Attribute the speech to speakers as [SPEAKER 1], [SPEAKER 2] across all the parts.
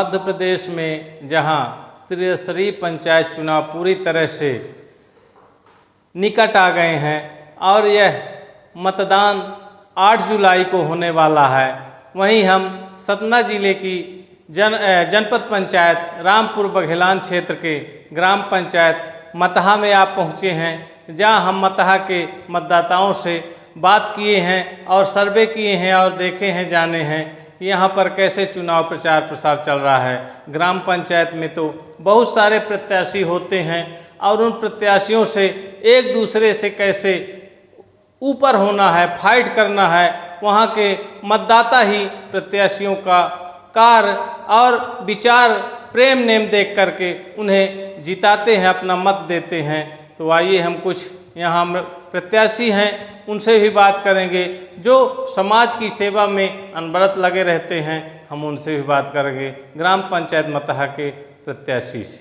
[SPEAKER 1] मध्य प्रदेश में जहां त्रिस्तरीय पंचायत चुनाव पूरी तरह से निकट आ गए हैं और यह मतदान 8 जुलाई को होने वाला है, वहीं हम सतना जिले की जनपद पंचायत रामपुर बघेलान क्षेत्र के ग्राम पंचायत मतहा में आप पहुँचे हैं, जहां हम मतहा के मतदाताओं से बात किए हैं और सर्वे किए हैं और देखे हैं, जाने हैं कि यहाँ पर कैसे चुनाव प्रचार प्रसार चल रहा है। ग्राम पंचायत में तो बहुत सारे प्रत्याशी होते हैं और उन प्रत्याशियों से एक दूसरे से कैसे ऊपर होना है, फाइट करना है, वहाँ के मतदाता ही प्रत्याशियों का कार्य और विचार प्रेम नेम देख करके उन्हें जिताते हैं, अपना मत देते हैं। तो आइए हम कुछ यहाँ प्रत्याशी हैं उनसे भी बात करेंगे जो समाज की सेवा में अनवरत लगे रहते हैं, हम उनसे भी बात करेंगे ग्राम पंचायत मतहा के प्रत्याशी से।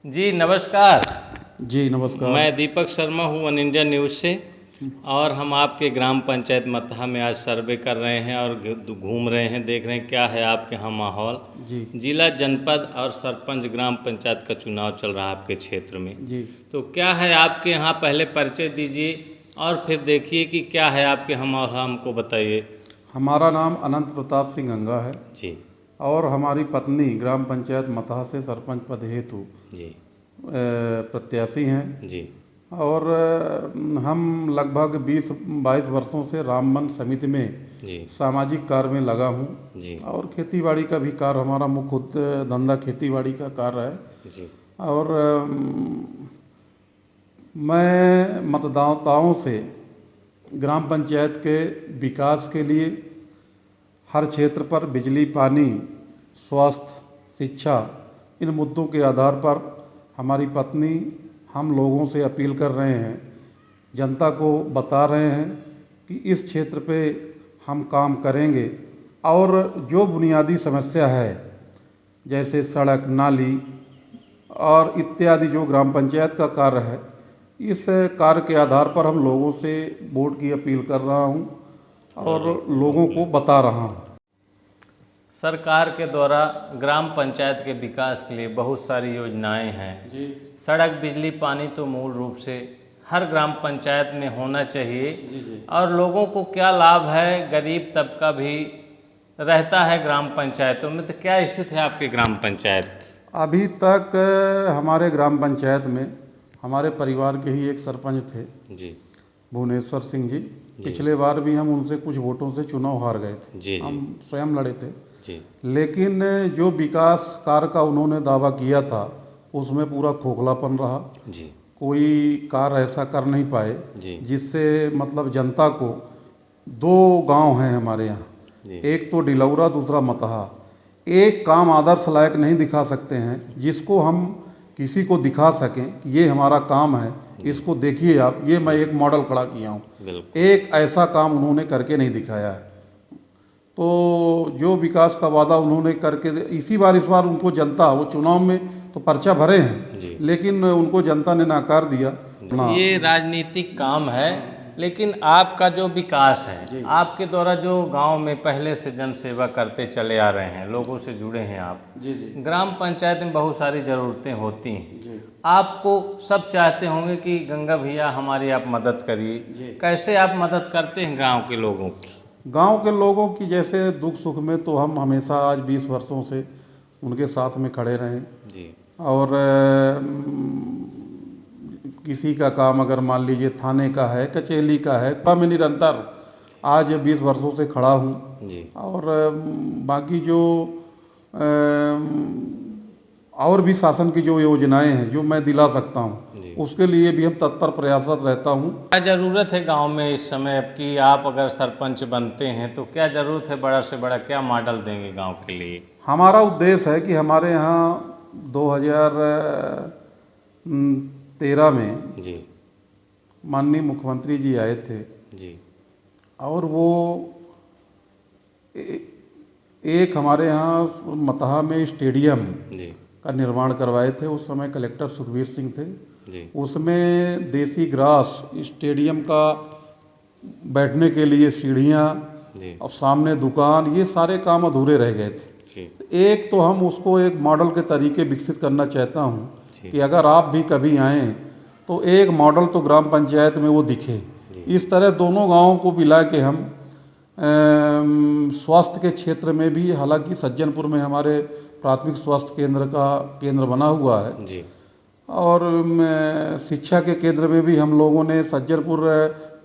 [SPEAKER 1] जी नमस्कार।
[SPEAKER 2] जी नमस्कार।
[SPEAKER 1] मैं दीपक शर्मा हूँ वन इंडिया न्यूज़ से और हम आपके ग्राम पंचायत मतहा में आज सर्वे कर रहे हैं और घूम रहे हैं, देख रहे हैं क्या है आपके यहाँ माहौल।
[SPEAKER 2] जी।
[SPEAKER 1] जिला, जनपद और सरपंच ग्राम पंचायत का चुनाव चल रहा है आपके क्षेत्र में।
[SPEAKER 2] जी।
[SPEAKER 1] तो क्या है आपके यहाँ, पहले परिचय दीजिए और फिर देखिए कि क्या है आपके यहाँ माहौल, हमको बताइए।
[SPEAKER 2] हमारा नाम अनंत प्रताप सिंह गंगा है
[SPEAKER 1] जी।
[SPEAKER 2] और हमारी पत्नी ग्राम पंचायत मतहा से सरपंच पद हेतु
[SPEAKER 1] जी
[SPEAKER 2] प्रत्याशी हैं।
[SPEAKER 1] जी।
[SPEAKER 2] और हम लगभग 20-22 वर्षों से राम वन समिति में
[SPEAKER 1] जी
[SPEAKER 2] सामाजिक कार्य में लगा हूँ
[SPEAKER 1] जी।
[SPEAKER 2] और खेतीबाड़ी का भी कार्य, हमारा मुख्य धंधा खेतीबाड़ी का कार्य है।
[SPEAKER 1] जी।
[SPEAKER 2] और मैं मतदाताओं से ग्राम पंचायत के विकास के लिए हर क्षेत्र पर बिजली, पानी, स्वास्थ्य, शिक्षा, इन मुद्दों के आधार पर हमारी पत्नी हम लोगों से अपील कर रहे हैं, जनता को बता रहे हैं कि इस क्षेत्र पे हम काम करेंगे और जो बुनियादी समस्या है जैसे सड़क, नाली और इत्यादि जो ग्राम पंचायत का कार्य है, इस कार्य के आधार पर हम लोगों से वोट की अपील कर रहा हूं और लोगों को बता रहा हूं।
[SPEAKER 1] सरकार के द्वारा ग्राम पंचायत के विकास के लिए बहुत सारी योजनाएं हैं।
[SPEAKER 2] जी।
[SPEAKER 1] सड़क, बिजली, पानी तो मूल रूप से हर ग्राम पंचायत में होना चाहिए।
[SPEAKER 2] जी।
[SPEAKER 1] और लोगों को क्या लाभ है, गरीब तबका भी रहता है ग्राम पंचायतों में, तो क्या स्थिति है आपके ग्राम पंचायत?
[SPEAKER 2] अभी तक हमारे ग्राम पंचायत में हमारे परिवार के ही एक सरपंच थे
[SPEAKER 1] जी,
[SPEAKER 2] भुवनेश्वर सिंह जी। पिछले बार भी हम उनसे कुछ वोटों से चुनाव हार गए थे।
[SPEAKER 1] जी।
[SPEAKER 2] हम स्वयं लड़े थे
[SPEAKER 1] जी।
[SPEAKER 2] लेकिन जो विकास कार्य का उन्होंने दावा किया था उसमें पूरा खोखलापन रहा।
[SPEAKER 1] जी।
[SPEAKER 2] कोई कार्य ऐसा कर नहीं पाए
[SPEAKER 1] जी।
[SPEAKER 2] जिससे मतलब जनता को, 2 गांव हैं हमारे यहाँ, एक तो डिलौरा, दूसरा मतहा, एक काम आदर्श लायक नहीं दिखा सकते हैं जिसको हम किसी को दिखा सकें कि ये हमारा काम है, इसको देखिए आप, ये मैं एक मॉडल खड़ा किया हूँ। एक ऐसा काम उन्होंने करके नहीं दिखाया है। तो जो विकास का वादा उन्होंने करके इस बार उनको जनता, वो चुनाव में तो पर्चा भरे हैं लेकिन उनको जनता ने नकार दिया।
[SPEAKER 1] ये राजनीतिक काम है, लेकिन आपका जो विकास है, आपके द्वारा जो गांव में पहले से जन सेवा करते चले आ रहे हैं, लोगों से जुड़े हैं आप।
[SPEAKER 2] जी जी।
[SPEAKER 1] ग्राम पंचायत में बहुत सारी ज़रूरतें होती हैं, आपको सब चाहते होंगे कि गंगा भैया हमारी आप मदद करिए। कैसे आप मदद करते हैं गांव के लोगों की?
[SPEAKER 2] गांव के लोगों की जैसे दुख सुख में तो हम हमेशा आज 20 वर्षों से उनके साथ में खड़े रहें
[SPEAKER 1] जी।
[SPEAKER 2] और किसी का काम अगर मान लीजिए थाने का है, कचहरी का है, तो मैं निरंतर आज 20 वर्षों से खड़ा हूँ जी। और बाकी जो और भी शासन की जो योजनाएं हैं जो मैं दिला सकता हूँ उसके लिए भी हम तत्पर प्रयासरत रहता हूँ।
[SPEAKER 1] क्या ज़रूरत है गांव में इस समय कि आप अगर सरपंच बनते हैं तो क्या ज़रूरत है, बड़ा से बड़ा क्या मॉडल देंगे गांव के लिए?
[SPEAKER 2] हमारा उद्देश्य है कि हमारे यहाँ 2013 में
[SPEAKER 1] जी
[SPEAKER 2] माननीय मुख्यमंत्री जी आए थे
[SPEAKER 1] जी
[SPEAKER 2] और वो एक हमारे यहाँ मतहा में स्टेडियम
[SPEAKER 1] जी
[SPEAKER 2] का निर्माण करवाए थे। उस समय कलेक्टर सुखबीर सिंह थे
[SPEAKER 1] जी।
[SPEAKER 2] उसमें देसी ग्रास, स्टेडियम का बैठने के लिए सीढ़ियाँ और सामने दुकान, ये सारे काम अधूरे रह गए थे।
[SPEAKER 1] जी।
[SPEAKER 2] एक तो हम उसको एक मॉडल के तरीके विकसित करना चाहता हूँ कि अगर आप भी कभी आएँ तो एक मॉडल तो ग्राम पंचायत में वो दिखे। इस तरह दोनों गांवों को मिला के हम स्वास्थ्य के क्षेत्र में भी, हालांकि सज्जनपुर में हमारे प्राथमिक स्वास्थ्य केंद्र का केंद्र बना हुआ है
[SPEAKER 1] जी।
[SPEAKER 2] और शिक्षा के केंद्र में भी हम लोगों ने सज्जनपुर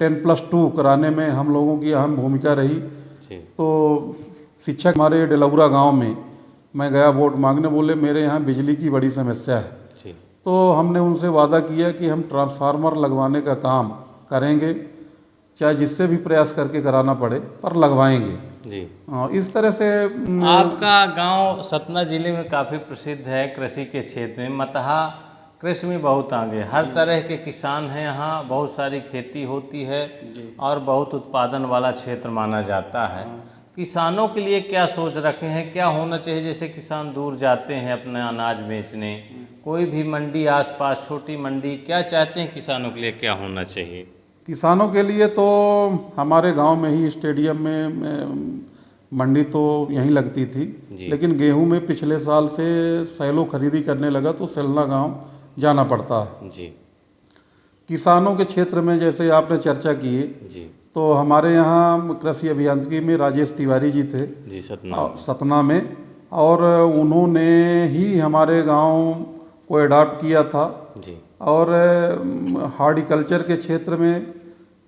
[SPEAKER 2] 10+2 कराने में हम लोगों की अहम भूमिका रही।
[SPEAKER 1] जी।
[SPEAKER 2] तो शिक्षा हमारे डेलौरा गांव में मैं गया वोट मांगने, बोले मेरे यहाँ बिजली की बड़ी समस्या है।
[SPEAKER 1] जी।
[SPEAKER 2] तो हमने उनसे वादा किया कि हम ट्रांसफार्मर लगवाने का काम करेंगे, चाहे जिससे भी प्रयास करके कराना पड़े पर लगवाएंगे।
[SPEAKER 1] जी।
[SPEAKER 2] इस तरह से
[SPEAKER 1] आपका गांव सतना जिले में काफ़ी प्रसिद्ध है कृषि के क्षेत्र में। मतहा कृषि में बहुत आगे, हर तरह के किसान हैं यहाँ, बहुत सारी खेती होती है और बहुत उत्पादन वाला क्षेत्र माना जाता है। किसानों के लिए क्या सोच रखे हैं, क्या होना चाहिए? जैसे किसान दूर जाते हैं अपना अनाज बेचने, कोई भी मंडी आसपास, छोटी मंडी, क्या चाहते हैं किसानों के लिए क्या होना चाहिए?
[SPEAKER 2] किसानों के लिए तो हमारे गांव में ही स्टेडियम में मंडी तो यहीं लगती थी, लेकिन गेहूं में पिछले साल से सैलो खरीदी करने लगा तो सेलना गांव जाना पड़ता है।
[SPEAKER 1] जी।
[SPEAKER 2] किसानों के क्षेत्र में जैसे आपने चर्चा की है,
[SPEAKER 1] जी।
[SPEAKER 2] तो हमारे यहाँ कृषि अभियांत्रिकी में राजेश तिवारी जी थे
[SPEAKER 1] जी।
[SPEAKER 2] सतना में, और उन्होंने ही हमारे गांव को अडॉप्ट किया था।
[SPEAKER 1] जी।
[SPEAKER 2] और हॉर्टिकल्चर के क्षेत्र में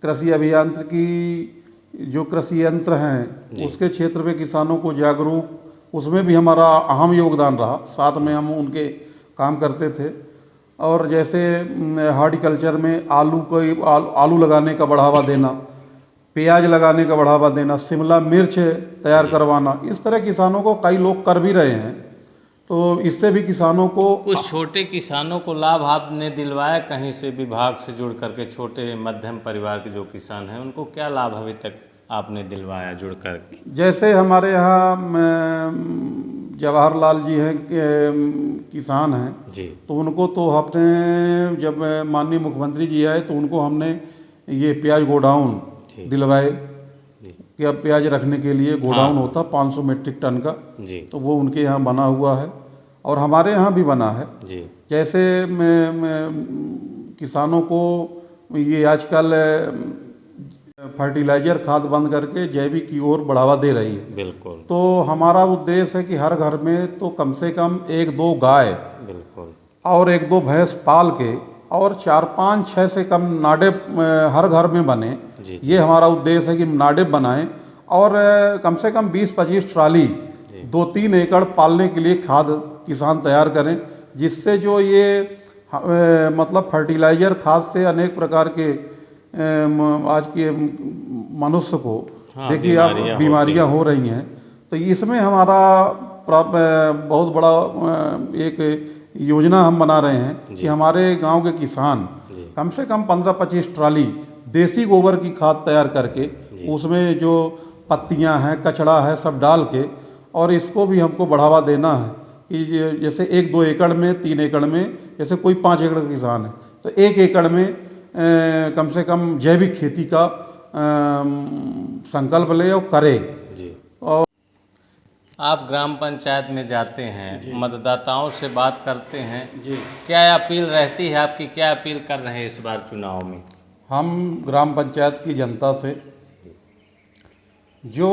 [SPEAKER 2] कृषि अभियांत्रिकी जो कृषि यंत्र हैं उसके क्षेत्र में किसानों को जागरूक, उसमें भी हमारा अहम योगदान रहा, साथ में हम उनके काम करते थे। और जैसे हॉर्टिकल्चर में आलू लगाने का बढ़ावा देना, प्याज लगाने का बढ़ावा देना, शिमला मिर्च तैयार करवाना, इस तरह किसानों को कई लोग कर भी रहे हैं। तो इससे भी किसानों को,
[SPEAKER 1] कुछ छोटे किसानों को लाभ आपने दिलवाया कहीं से विभाग से जुड़ करके? छोटे मध्यम परिवार के जो किसान हैं उनको क्या लाभ अभी तक आपने दिलवाया जुड़ कर?
[SPEAKER 2] जैसे हमारे यहाँ जवाहरलाल जी हैं किसान हैं
[SPEAKER 1] जी।
[SPEAKER 2] तो उनको तो हमने, जब माननीय मुख्यमंत्री जी आए तो उनको हमने ये प्याज गोडाउन दिलवाए कि अब प्याज रखने के लिए गोडाउन होता 500 मीट्रिक टन का।
[SPEAKER 1] जी।
[SPEAKER 2] तो वो उनके यहाँ बना हुआ है और हमारे यहाँ भी बना है।
[SPEAKER 1] जी।
[SPEAKER 2] जैसे किसानों को ये आजकल फर्टिलाइजर खाद बंद करके जैविक की ओर बढ़ावा दे रही है।
[SPEAKER 1] बिल्कुल।
[SPEAKER 2] तो हमारा उद्देश्य है कि हर घर में तो कम से कम 1-2 गाय, बिल्कुल, और 1-2 भैंस पाल के और 4-5-6 से कम नाडेप हर घर में बने। ये हमारा उद्देश्य है कि नाडेप बनाएं और कम से कम 20-25 ट्राली 2-3 एकड़ पालने के लिए खाद किसान तैयार करें, जिससे जो ये मतलब फर्टिलाइजर खाद से अनेक प्रकार के आज के मनुष्य को देखिए आप बीमारियां हो रही हैं। तो इसमें हमारा बहुत बड़ा एक योजना हम बना रहे हैं कि हमारे गांव के किसान कम से कम 15-25 ट्राली देसी गोबर की खाद तैयार करके उसमें जो पत्तियां हैं, कचड़ा है, सब डाल के, और इसको भी हमको बढ़ावा देना है कि जैसे 1-2 एकड़ में, 3 एकड़ में, जैसे कोई 5 एकड़ का किसान है तो 1 एकड़ में कम से कम जैविक खेती का संकल्प ले और करे। और
[SPEAKER 1] आप ग्राम पंचायत में जाते हैं, मतदाताओं से बात करते हैं, क्या अपील रहती है आपकी? क्या अपील कर रहे हैं इस बार चुनाव में?
[SPEAKER 2] हम ग्राम पंचायत की जनता से जो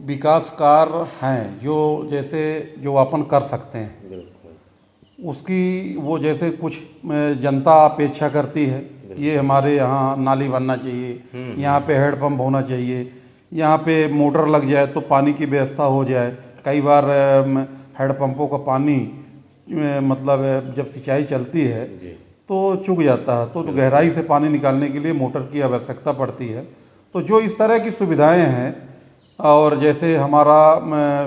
[SPEAKER 2] विकास कार्य हैं, जो जैसे जो अपन कर सकते हैं, उसकी वो जैसे कुछ जनता अपेक्षा करती है, ये हमारे यहाँ नाली बनना चाहिए, यहाँ पे हेडपम्प होना चाहिए, यहाँ पे मोटर लग जाए तो पानी की व्यवस्था हो जाए। कई बार हेडपम्पों का पानी मतलब जब सिंचाई चलती है तो चूक जाता है, तो गहराई से पानी निकालने के लिए मोटर की आवश्यकता पड़ती है। तो जो इस तरह की सुविधाएं हैं, और जैसे हमारा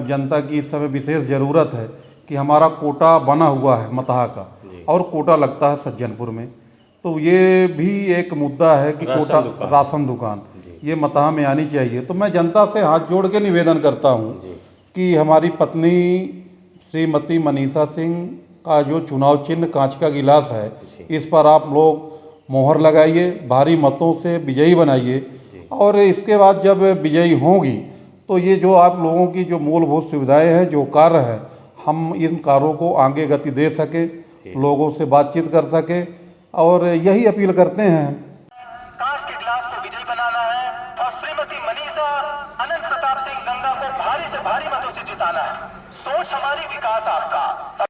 [SPEAKER 2] जनता की इस समय विशेष ज़रूरत है कि हमारा कोटा बना हुआ है मतहा का और कोटा लगता है सज्जनपुर में, तो ये भी एक मुद्दा है कि कोटा राशन दुकान ये मतहा में आनी चाहिए। तो मैं जनता से हाथ जोड़ के निवेदन करता हूँ कि हमारी पत्नी श्रीमती मनीषा सिंह का जो चुनाव चिन्ह कांच का गिलास है, इस पर आप लोग मोहर लगाइए, भारी मतों से विजयी बनाइए, और इसके बाद जब विजयी होंगी तो ये जो आप लोगों की जो मूलभूत सुविधाएं हैं, जो कार्य है, हम इन कार्यों को आगे गति दे सकें, लोगों से बातचीत कर सकें, और यही अपील करते हैं।
[SPEAKER 3] कांच के गिलास को विजयी बनाना है और श्रीमती मनीषा अनंत प्रताप सिंह गंगा को भारी से भारी मतों से जिताना है। सोच हमारी, विकास आपका।